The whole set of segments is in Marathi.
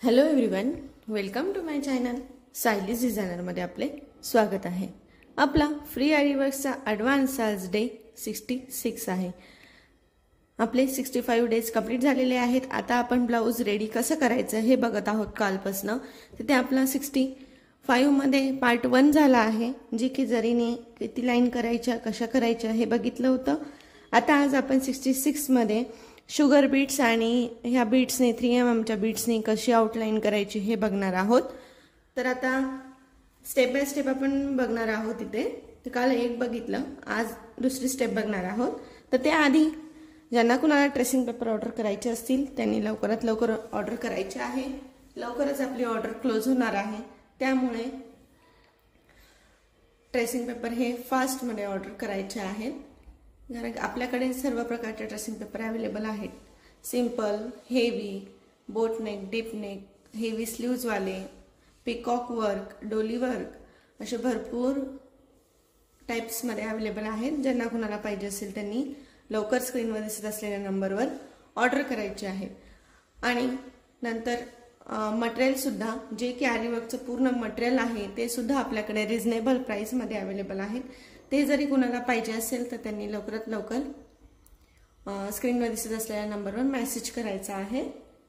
Hello everyone, welcome to my channel. Sayali's डिझायनरमध्ये आपले स्वागत आहे. आपला फ्री आरीवर्कचा ॲडव्हान्स आज डे 66 आहे. आपले 65 डेज कंप्लीट झालेले आहेत. आता आपण ब्लाऊज रेडी कसं करायचं हे बघत आहोत कालपासनं. तर ते आपला 65 मध्ये पार्ट 1 झाला आहे, जी की जरीने किती लाईन करायच्या, कशा करायच्या हे बघितलं होतं. आता आज आपण 66 मध्ये शुगर बीट्स आणि ह्या बीट्सने 3mm बीट्सने कशी आउटलाईन करायची हे बघणार आहोत. तर आता स्टेप बाय स्टेप आपण बघणार आहोत. इथे तर काल एक बघितलं, आज दुसरी स्टेप बघणार आहोत. तर त्याआधी ज्यांना कुणाला ट्रेसिंग पेपर ऑर्डर करायचे असतील त्यांनी लवकरात लवकर ऑर्डर करायचे आहे. लवकरच आपली ऑर्डर क्लोज होणार आहे, त्यामुळे ट्रेसिंग पेपर हे फास्टमध्ये ऑर्डर करायचे आहेत. कारण आपल्याकडे सर्व प्रकारचे ड्रेसिंग पेपर अवेलेबल आहेत. Simple, heavy, boat neck, deep neck, heavy स्लीव्जवाले, पिकॉक वर्क, डोली वर्क असे भरपूर टाईप्समध्ये अवेलेबल आहेत. ज्यांना कुणाला पाहिजे असेल त्यांनी लवकर स्क्रीनवर दिसत असलेल्या नंबरवर ऑर्डर करायचे आहे. आणि नंतर मटेरियलसुद्धा जे की आरीवर्कचं पूर्ण मटेरियल आहे ते सुद्धा आपल्याकडे रिझनेबल प्राईसमध्ये अवेलेबल आहेत. ते जरी कुणाला पाहिजे असेल तर त्यांनी लवकरात लवकर स्क्रीनवर दिसत असलेल्या नंबरवर मेसेज करायचा आहे,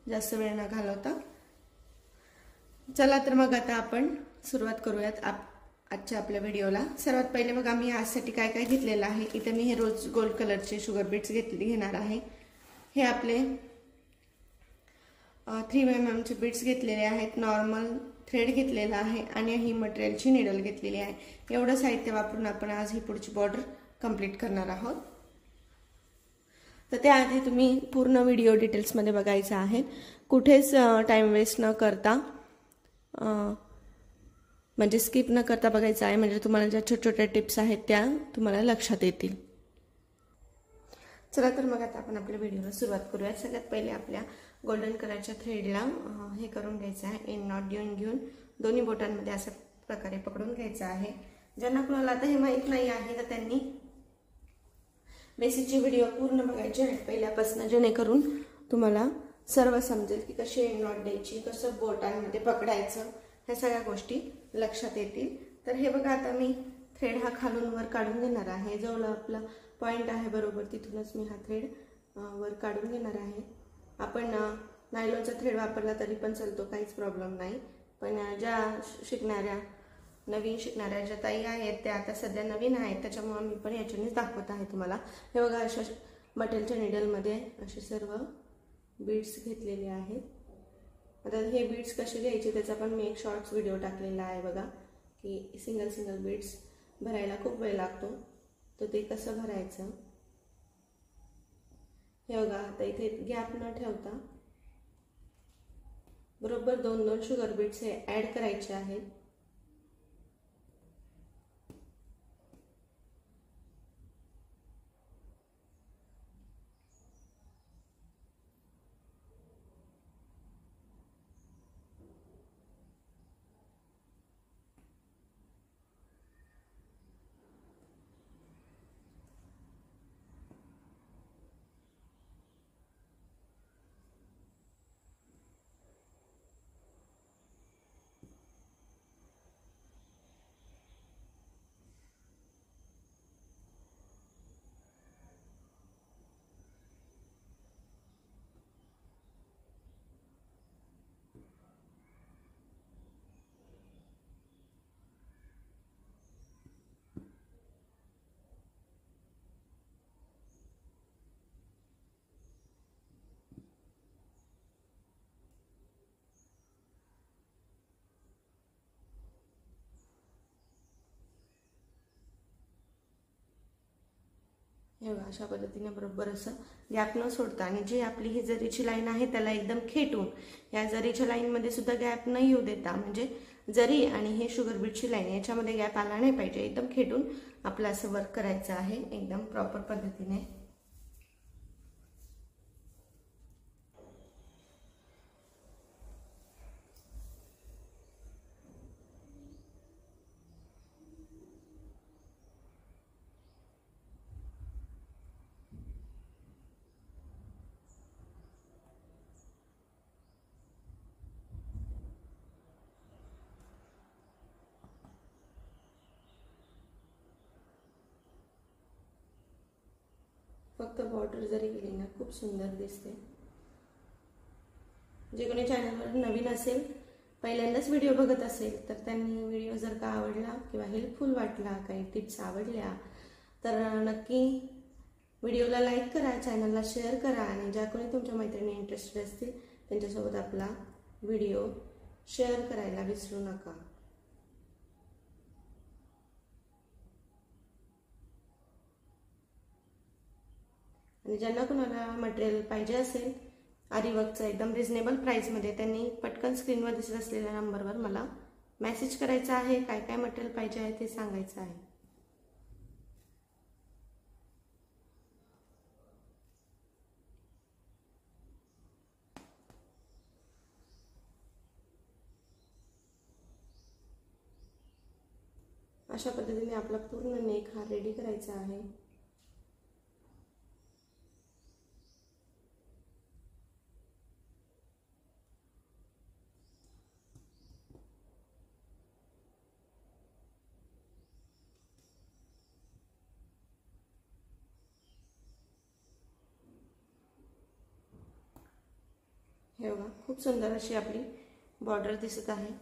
जास्त वेळ न घालवता. चला तर मग आता आपण सुरुवात करूयात आजच्या आपल्या व्हिडिओला. सर्वात पहिले बघा मी आजसाठी काय काय घेतलेलं आहे. इथे मी हे रोज गोल्ड कलरचे शुगर बीट्स घेणार आहे. हे आपले 3mm चे बीट्स घेतलेले आहेत. नॉर्मल थ्रेड घेतलेला आहे आणि ही मटेरियलची निडल घेतलेली आहे. एवढं साहित्य वापरून आपण आज ही पुढची बॉर्डर कंप्लीट करणार आहोत. तर त्याआधी तुम्ही पूर्ण व्हिडिओ डिटेल्समध्ये बघायचा आहे. कुठेच टाइम वेस्ट न करता म्हणजे स्किप न करता बघायचं आहे, म्हणजे तुम्हाला ज्या छोट्या छोट्या टिप्स आहेत त्या तुम्हाला लक्षात येतील. चला तर मग आता आपण आपल्या व्हिडिओला सुरुवात करूया. सगळ्यात पहिले आपल्या गोल्डन कलरच्या थ्रेडला हे करून घ्यायचं आहे. एंड नॉट घेऊन दोन्ही बोटांमध्ये अशा प्रकारे पकडून घ्यायचं आहे. ज्यांना कुणाला आता हे माहीत नाही आहे तर त्यांनी बेसिकचे व्हिडिओ पूर्ण बघायचे आहेत पहिल्यापासून, जेणेकरून तुम्हाला सर्व समजेल की कशी एंड नॉट द्यायची, कसं बोटांमध्ये पकडायचं, ह्या सगळ्या गोष्टी लक्षात येतील. तर हे बघा, आता मी थ्रेड हा खालून वर काढून घेणार आहे. जवळ आपला पॉइंट आहे बरोबर तिथूनच मी हा थ्रेड वर काढून घेणार आहे. आपण नायलॉनचा थ्रेड वापरला तरी पण चालतो, काहीच प्रॉब्लेम नाही. पण ज्या नवीन शिकणाऱ्या ज्या ताई आहेत त्या आता सध्या नवीन आहेत, त्याच्यामुळे मी पण याच्यानेच दाखवत आहे तुम्हाला. हे बघा, अशा मटेरियलच्या निडलमध्ये असे सर्व बीड्स घेतलेले आहेत. आता हे बीड्स कसे घ्यायचे त्याचा पण मी एक शॉर्ट्स व्हिडिओ टाकलेला आहे बघा, की सिंगल बीड्स भरायला खूप वेळ लागतो, तर ते कसं भरायचं. हे बघा, आता इथे गॅप न ठेवता बरोबर 2-2 शुगर बीट्स हे ऍड करायचे आहेत. हे बघा, अशा पद्धतीने बरोबर असं गॅप न सोडता, आणि जी आपली ही जरीची लाईन आहे त्याला एकदम खेटून या जरीच्या लाईनमध्ये सुद्धा गॅप नाही येऊ देता, म्हणजे जरी आणि हे शुगर बीटची लाईन याच्यामध्ये गॅप आला नाही पाहिजे. एकदम खेटून आपलं असं वर्क करायचं आहे एकदम प्रॉपर पद्धतीने. फक्त बॉर्डर जरी केली ना खूप सुंदर दिसते. जे कोणी चॅनलवर नवीन असेल, पहिल्यांदाच व्हिडिओ बघत असेल, तर त्यांनी व्हिडिओ जर का आवडला किंवा हेल्पफुल वाटला, काही टिप्स आवडल्या, तर नक्की व्हिडिओला लाईक करा, चॅनलला शेअर करा आणि ज्या कोणी तुमच्या मैत्रिणी इंटरेस्टेड असतील त्यांच्यासोबत आपला व्हिडिओ शेअर करायला विसरू नका. आणि ज्यांना कुणाला मटेरियल पाहिजे असेल आरीवर्कचं एकदम रिजनेबल प्राईसमध्ये, त्यांनी पटकन स्क्रीनवर दिसत असलेल्या नंबरवर मला मेसेज करायचा आहे. काय काय मटेरियल पाहिजे आहे ते सांगायचं आहे. अशा पद्धतीने आपला पूर्ण नेक हा रेडी करायचा आहे. हे बघा, खूप सुंदर अशी आपली बॉर्डर दिसत आहे.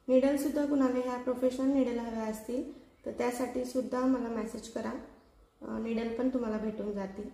निडल सुद्धा कुणाला ह्या प्रोफेशनल निडल हव्या असतील तर त्यासाठी सुद्धा मला मेसेज करा. निडल पण तुम्हाला भेटून जातील.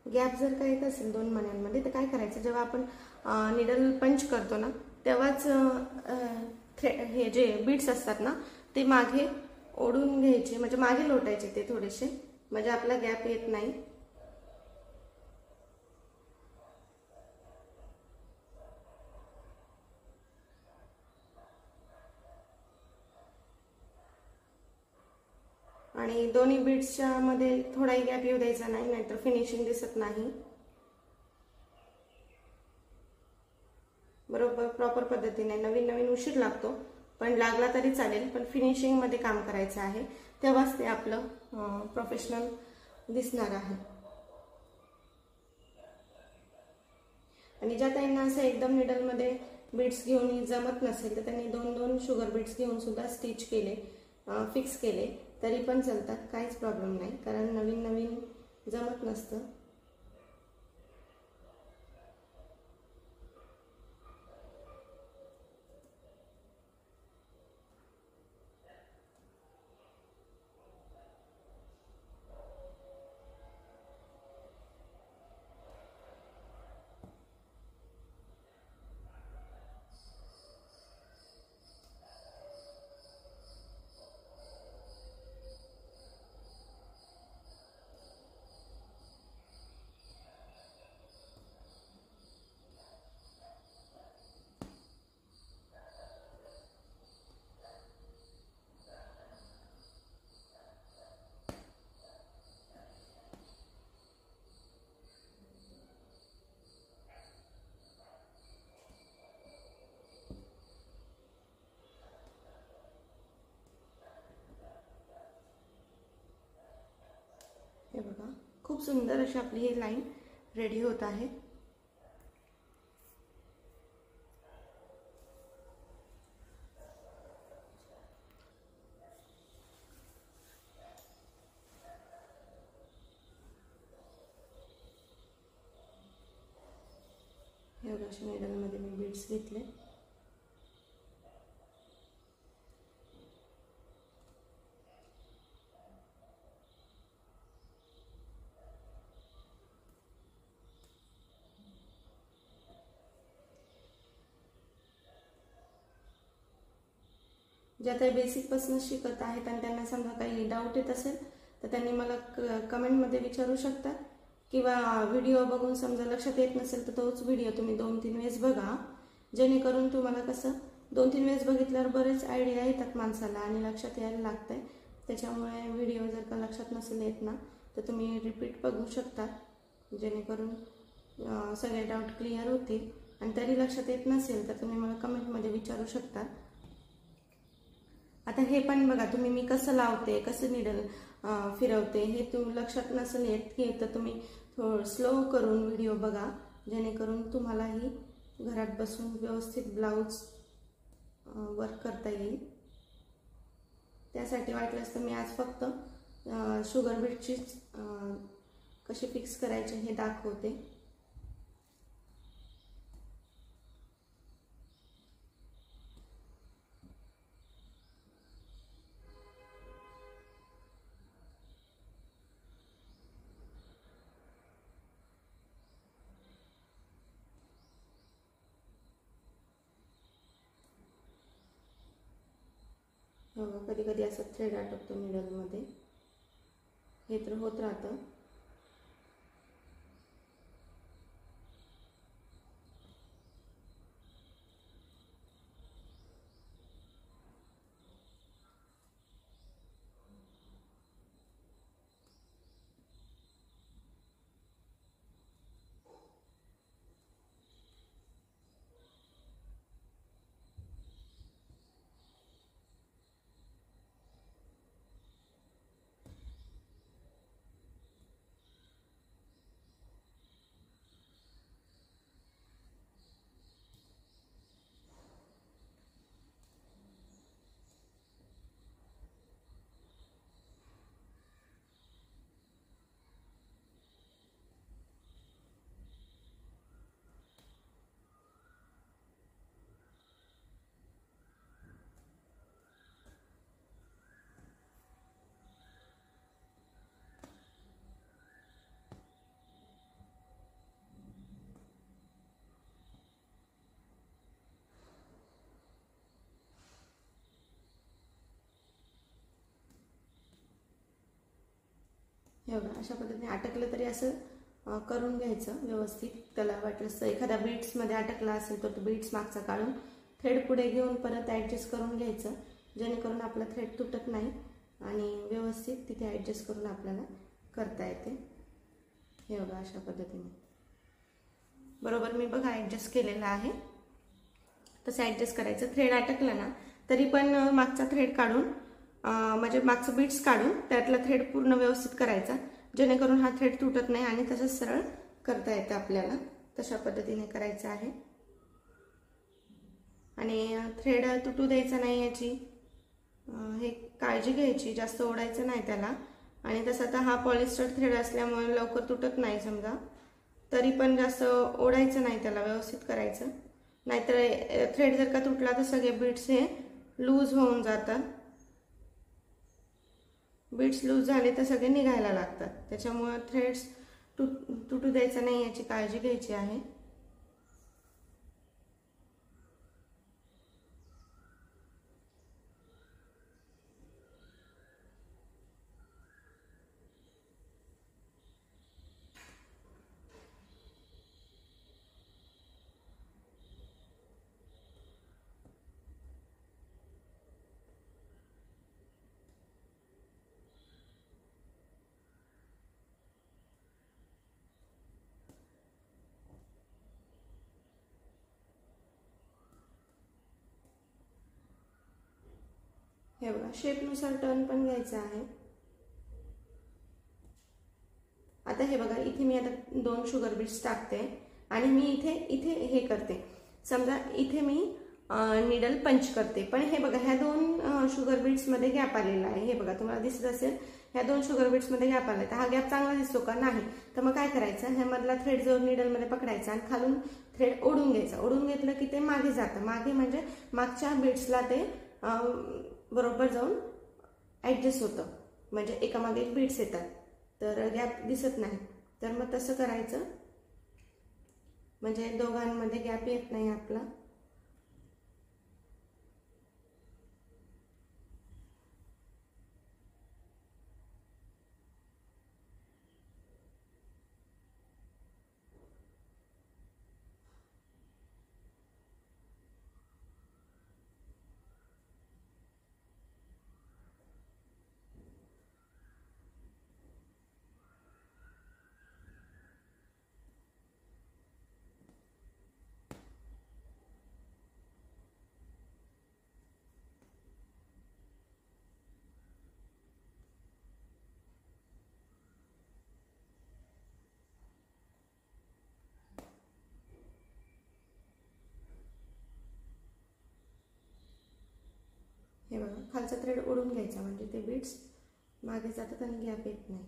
गॅप जर का येत असेल दोन मण्यांमध्ये तर काय करायचं, जेव्हा आपण निडल पंच करतो ना तेव्हाच हे जे बीड्स असतात ना ते मागे ओढून घ्यायचे, म्हणजे मागे लोटायचे ते थोडेसे, म्हणजे आपला गॅप येत नाही. आणि दोन्ही बीड्सच्या मध्ये थोडाही गॅप येऊ द्यायचा नाही, नाहीतर फिनिशिंग दिसत नाही. बरोबर प्रॉपर पद्धतीने, नवीन नवीन उशीर लागतो पण लागला तरी चालेल, पण फिनिशिंग मध्ये काम करायचं आहे, तेव्हाच ते आपलं प्रोफेशनल दिसणार आहे. आणि ज्या ताईंना असं एकदम निडलमध्ये बीड्स घेऊन जमत नसेल तर त्यांनी दोन दोन शुगर बीड्स घेऊन सुद्धा स्टिच केले, फिक्स केले तरी पण चालतात, काहीच प्रॉब्लेम नाही, कारण नवीन नवीन जमत नसतं. हे बघा, खूप सुंदर अशी आपली ही लाईन रेडी होत आहे. हे बघा, अशा निडलमध्ये मी बीड्स घेतले. ज्या काही बेसिकपासून शिकत आहेत आणि त्यांना समजा काही डाऊट येत असेल तर त्यांनी मला कमेंटमध्ये विचारू शकतात, किंवा व्हिडिओ बघून समजा लक्षात येत नसेल तर तोच व्हिडिओ तुम्ही 2-3 वेळेस बघा, जेणेकरून तुम्हाला कसं 2-3 वेळेस बघितल्यावर बरेच आयडिया येतात माणसाला आणि लक्षात यायला लागतंय. त्याच्यामुळे व्हिडिओ जर का लक्षात नसेल येत ना तर तुम्ही रिपीट बघू शकता, जेणेकरून सगळे डाऊट क्लिअर होतील. आणि तरी लक्षात येत नसेल तर तुम्ही मला कमेंटमध्ये विचारू शकता. आता हे पण बघा तुम्ही, मी कसं लावते, कसं निडल फिरवते हे तुम्ही लक्षात नसेल येत तर तुम्ही थोडं स्लो करून व्हिडिओ बघा, जेणेकरून तुम्हालाही घरात बसून व्यवस्थित ब्लाऊज वर्क करता येईल. त्यासाठी वाटलंच तर मी आज फक्त शुगर बीटची कशी फिक्स करायचे हे दाखवते. कधी कधी असं थ्रेड अटकतो निडलमध्ये, हे तर होत राहतं. हे बघा अशा पद्धतीने अटकलं तरी असं करून घ्यायचं व्यवस्थित. त्याला वाटलंच तर एखाद्या बीट्समध्ये अटकला असेल तर तो बीट्स मागचा काढून थ्रेड पुढे घेऊन परत ॲडजस्ट करून घ्यायचं, जेणेकरून आपला थ्रेड तुटत नाही आणि व्यवस्थित तिथे ॲडजस्ट करून आपल्याला करता येते. हे बघा अशा पद्धतीने बरोबर मी बघा ॲडजस्ट केलेला आहे. तसं ॲडजस्ट करायचं. थ्रेड अटकलं ना तरी पण मागचा थ्रेड काढून म्हणजे मागचं बीट्स काढून त्यातला थ्रेड पूर्ण व्यवस्थित करायचा, जेणेकरून हा थ्रेड तुटत नाही आणि तसंच सरळ करता येतं आपल्याला. तशा पद्धतीने करायचं आहे. आणि थ्रेड तुटू द्यायचा नाही याची हे काळजी घ्यायची, जास्त ओढायचं नाही त्याला. आणि तसं तर हा पॉलिस्टर थ्रेड असल्यामुळे लवकर तुटत नाही समजा, तरी पण जास्त ओढायचं नाही त्याला, व्यवस्थित करायचं. नाहीतर थ्रेड जर का तुटला तर सगळे बीट्स हे लूज होऊन जातात. बीट्स लूज झाले तर सगळे निघायला लागतात. त्याच्यामुळे थ्रेड्स तुटू द्यायचं नाही याची काळजी घ्यायची आहे. हे बघा शेपनुसार टर्न पण घ्यायचा आहे. आता हे बघा इथे मी आता 2 शुगर बीट्स टाकते आणि मी इथे हे करते. समजा इथे मी निडल पंच करते, पण हे बघा ह्या 2 शुगर बीट्स मध्ये गॅप आलेला आहे. हे बघा तुम्हाला दिसत असेल ह्या 2 शुगर बीट्स मध्ये गॅप आला. तर हा गॅप चांगला दिसतो का? नाही. तर मग काय करायचं, ह्या मधला थ्रेड जो निडल मध्ये पकडायचा आणि खालून थ्रेड ओढून घ्यायचा. ओढून घेतलं की ते मागे जातं. मागे म्हणजे मागच्या बीट्सला ते बरोबर जाऊन ॲडजस्ट होतं, म्हणजे एकामागे एक बीट्स येतात, तर गॅप दिसत नाही. तर मग तसं करायचं, म्हणजे दोघांमध्ये गॅप येत नाही आपला. खालचा थ्रेड ओढून घ्यायचा, म्हणजे ते बीड्स मागे जातात आणि गॅप येत नाही.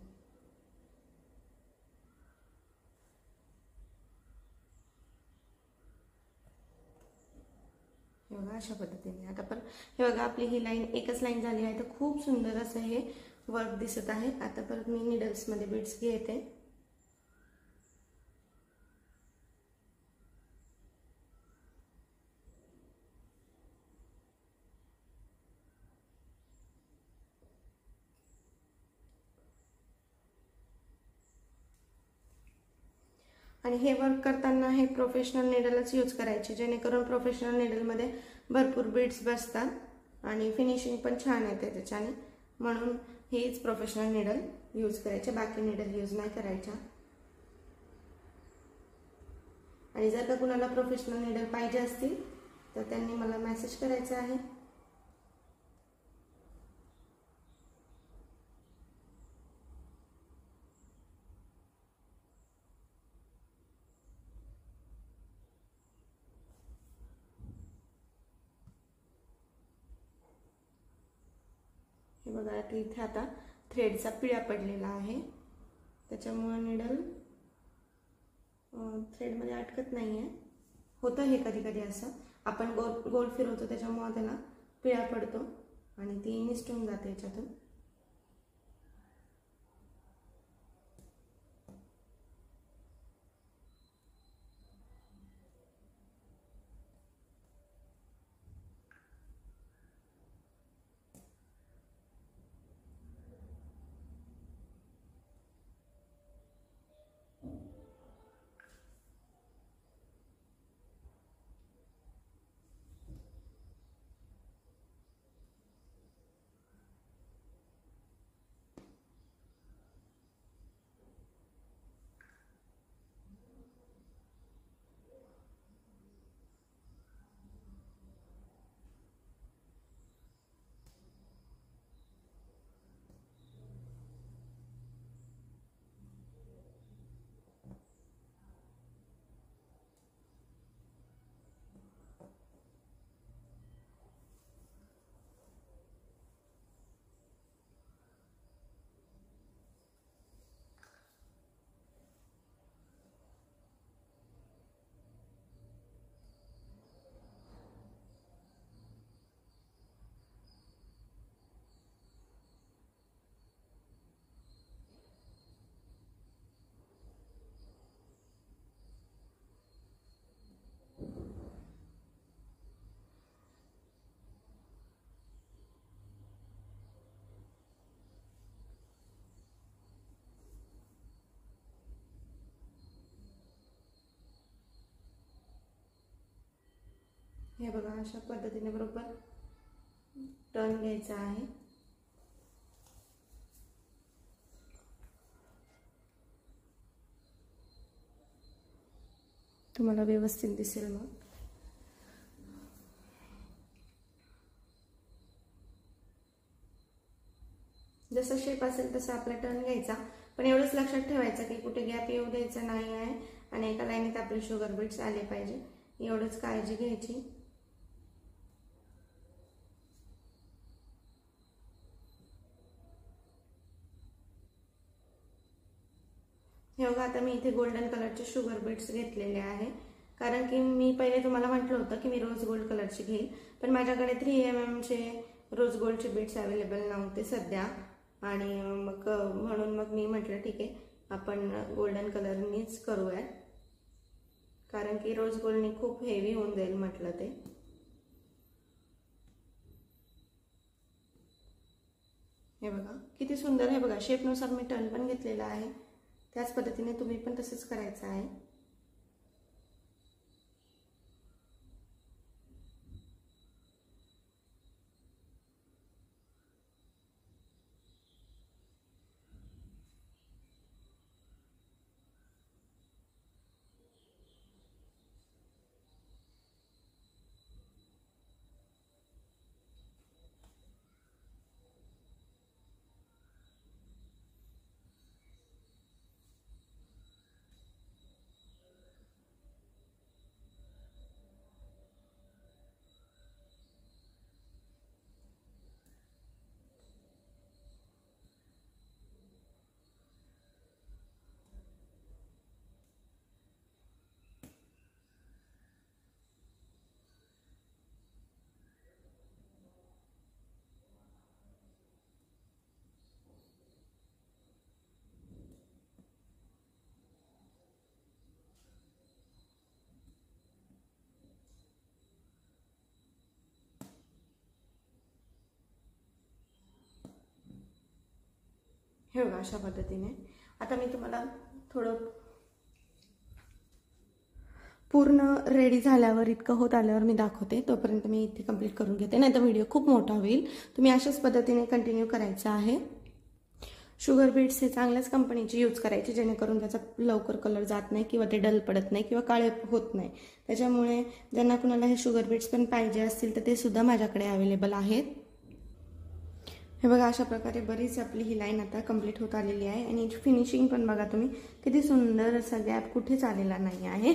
हे बघा अशा पद्धतीने. आता पण हे बघा आपली ही लाईन एकच लाईन झाली आहे, तर खूप सुंदर असं हे वर्क दिसत आहे. आता परत मी निडल्समध्ये बीड्स घेते. आणि हे वर्क करताना हे प्रोफेशनल निडलच यूज करायचे, जेणेकरून प्रोफेशनल निडलमध्ये भरपूर बीड्स बसतात आणि फिनिशिंग पण छान येते त्याच्याने. म्हणून हेच प्रोफेशनल निडल यूज करायचे, बाकी निडल यूज नाही करायच्या. आणि जर का कुणाला प्रोफेशनल निडल पाहिजे असतील तर त्यांनी मला मेसेज करायचा आहे. हे बघा इथे आता थ्रेडचा पिळा पडलेला आहे, त्याच्यामुळे निडल थ्रेडमध्ये अटकत नाही आहे. होतं हे कधी कधी असं, आपण गोल फिरवतो त्याच्यामुळे त्याला पिळा पडतो आणि ती निसटून जाते याच्यातून. हे बघा अशा पद्धतीने बरोबर टर्न घ्यायचा आहे. तुम्हाला व्यवस्थित दिसेल मग. जसा शेप असेल तसा आपला टर्न घ्यायचा, पण एवढंच लक्षात ठेवायचं की कुठे गॅप येऊ द्यायचा नाही आहे आणि एका लाईनीत आपले शुगर बीट्स आले पाहिजे, एवढंच काळजी घ्यायची. हे बघा आता मी इथे गोल्डन कलरचे शुगर बीट्स घेतलेले आहे, कारण की मी पहिले तुम्हाला म्हटलं होतं की मी रोज गोल्ड कलरचे घेईल, पण माझ्याकडे 3mm चे रोज गोल्डचे बीट्स अवेलेबल नव्हते सध्या, आणि म्हणून मग मी म्हटलं ठीक आहे आपण गोल्डन कलरनीच करूयात, कारण की रोज गोल्डनी खूप हेवी होऊन जाईल म्हटलं ते. हे बघा किती सुंदर, हे बघा शेपनुसार मी टर्न पण घेतलेला आहे, त्याच पद्धतीने तुम्ही पण तसेच करायचं आहे. हे बघा अशा पद्धतीने. आता मी तुम्हाला थोडं पूर्ण रेडी झाल्यावर, इतकं होत आल्यावर मी दाखवते. तोपर्यंत मी इथे कंप्लीट करून घेते, नाही तर व्हिडिओ खूप मोठा होईल. तुम्ही अशाच पद्धतीने कंटिन्यू करायचं आहे. शुगर बीट्स हे चांगल्याच कंपनीचे यूज करायचे, जेणेकरून त्याचा लवकर कलर जात नाही किंवा ते डल पडत नाही किंवा काळे होत नाही. त्याच्यामुळे ज्यांना कुणाला हे शुगर बीट्स पण पाहिजे असतील तर ते सुद्धा माझ्याकडे अवेलेबल आहेत. हे बघा अशा प्रकारे बरीच आपली ही लाईन आता कंप्लीट होत आलेली आहे. आणि फिनिशिंग पण बघा तुम्ही किती सुंदर, असा गॅप कुठेच आलेला नाही आहे.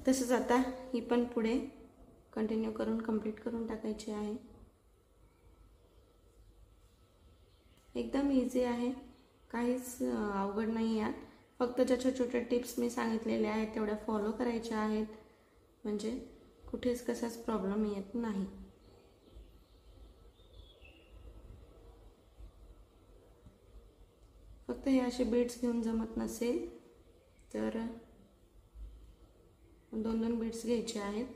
तसंच आता ही पण पुढे कंटिन्यू करून कंप्लीट करून टाकायची आहे. एकदम इझी आहे, काहीच अवघड नाही यात. फक्त ज्या छोट्या टिप्स मी सांगितलेल्या आहेत तेवढ्या फॉलो करायच्या आहेत, म्हणजे कुठेच कसाच प्रॉब्लेम येत नाही. फक्त हे असे बीड्स घेऊन जमत नसेल तर 2-2 बीड्स घ्यायचे आहेत.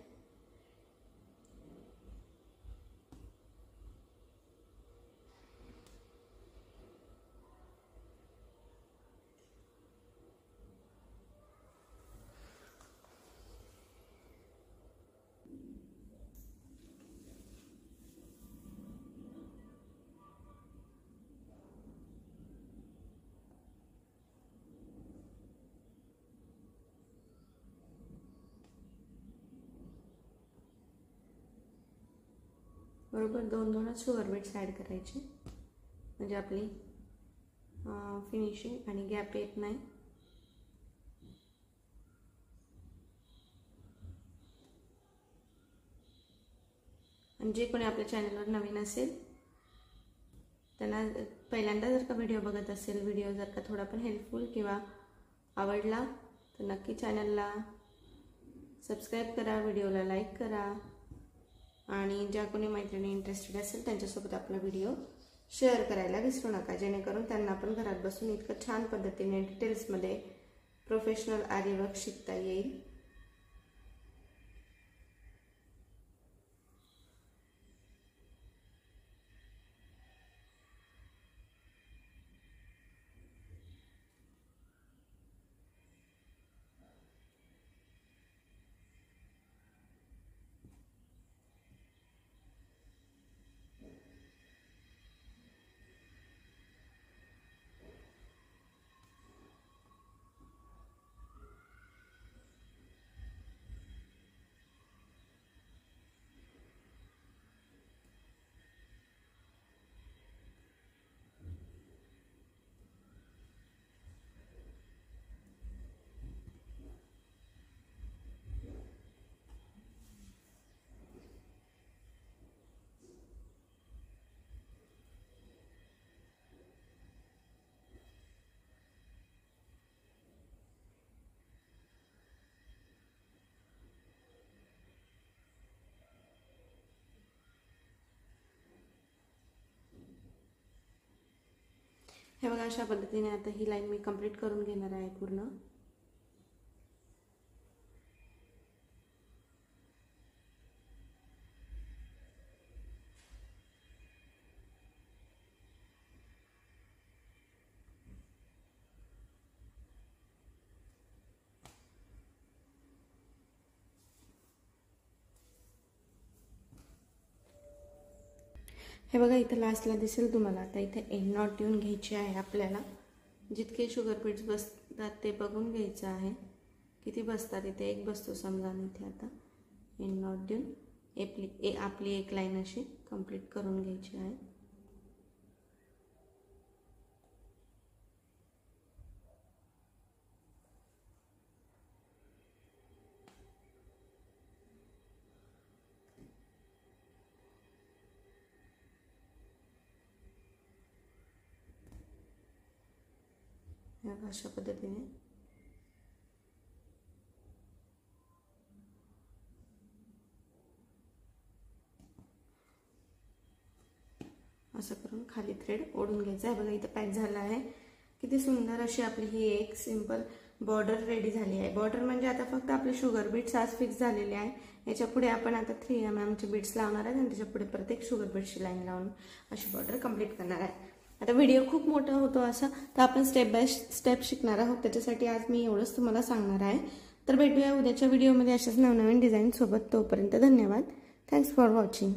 बरोबर 2-2च शुगर बीट्स ॲड करायचे, म्हणजे आपली फिनिशिंग आणि गॅप येत नाही. आणि जे कोणी आपल्या चॅनलवर नवीन असेल त्यांना पहिल्यांदा जर का व्हिडिओ बघत असेल, व्हिडिओ जर का थोडा पण हेल्पफुल किंवा आवडला तर नक्की चॅनलला सबस्क्राईब करा, व्हिडिओला लाईक करा. आणि ज्या कोणी मैत्रिणी इंटरेस्टेड असेल त्यांच्यासोबत आपला व्हिडिओ शेअर करायला विसरू नका, जेणेकरून त्यांना पण घरात बसून इतकं छान पद्धतीने डिटेल्समध्ये प्रोफेशनल आरी वर्क शिकता येईल. हे बघा अशा पद्धतीने आता ही लाईन मी कंप्लीट करून घेणार आहे पूर्ण. हे बघा इथं लास्टला दिसेल तुम्हाला. आता इथे एंड नॉट देऊन घ्यायची आहे आपल्याला. जितके शुगर बीट्स बसतात ते बघून घ्यायचं आहे, किती बसतात. इथे एक बसतो समजा, आणि इथे आता एंड नॉट देऊन आपली एक लाईन अशी कंप्लीट करून घ्यायची आहे. अशा पद्धतीने असं करून खाली थ्रेड ओढून घ्यायचा आहे. बघा इथं पॅक झाला आहे. किती सुंदर अशी आपली ही एक सिंपल बॉर्डर रेडी झाली आहे. बॉर्डर म्हणजे आता फक्त आपले शुगर बीट्स आज फिक्स झालेले आहे. याच्या पुढे आपण आता 3 mm चे बीट्स लावणार आहेत आणि त्याच्या पुढे प्रत्येक शुगर बीट्सची लाईन लावून अशी बॉर्डर कंप्लीट करणार आहे. आता व्हिडिओ खूप मोठा होतो असा, तर आपण स्टेप बाय स्टेप शिकणार आहोत. त्याच्यासाठी आज मी एवढंच तुम्हाला सांगणार आहे. तर भेटूया उद्याच्या व्हिडिओमध्ये अशाच नवनवीन डिझाईन सोबत. तोपर्यंत धन्यवाद. Thanks for watching.